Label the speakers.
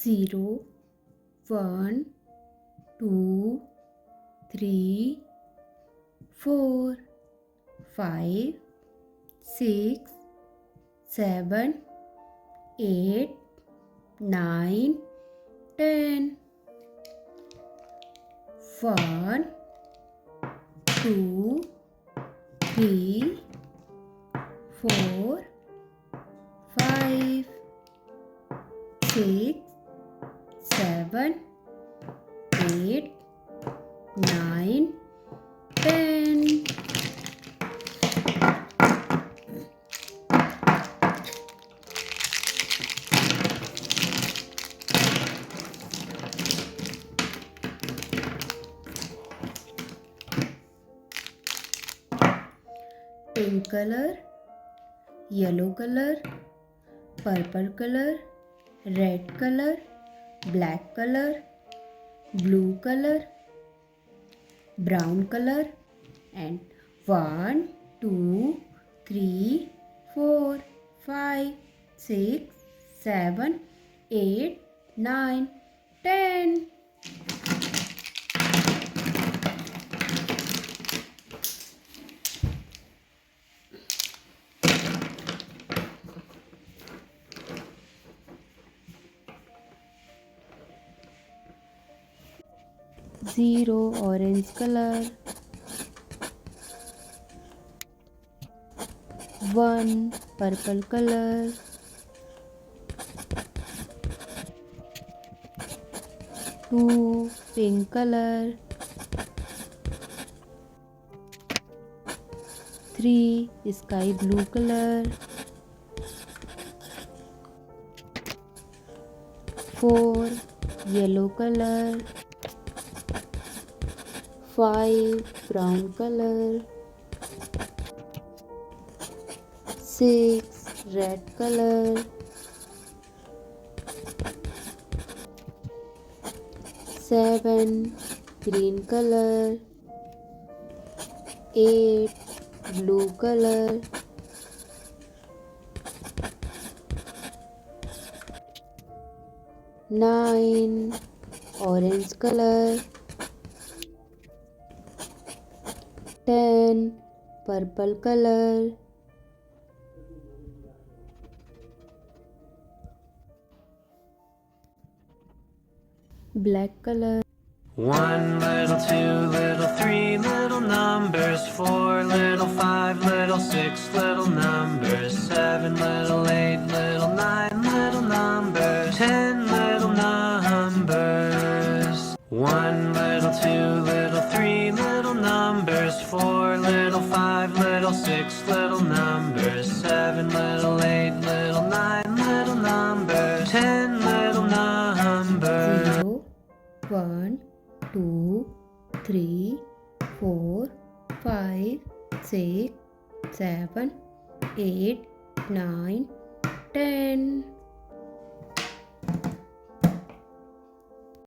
Speaker 1: 0, 1, 2, 3, 4, 5, 6, 7, 8, 9, 10. 1, 2, 3, 4, 5, 6, 7, 8, 9, 10. Pink color, yellow color, purple color, red color, black color, blue color, brown color, and 1, 2, 3, 4, 5, 6, 7, 8, 9, 10. Zero, orange color. 1, purple color. 2, pink color. 3, sky blue color. 4, yellow color. 5, brown color. 6, red color. 7, green color. 8, blue color. 9, orange color. 10, purple color. 11, black color.
Speaker 2: 1 little, 2 little, 3 little numbers, 4 little, 5 little, 6 little numbers, 7 little, 8 little, 9 little numbers, 10 little numbers. 1 little, 2 little, 3 little numbers, 4 little, 5 little, 6 little numbers, 7 little, 8 little, 9 little numbers, 10 little numbers.
Speaker 1: 0, 1, 2, 3, 4, 5, 6, 7, 8, 9, 10.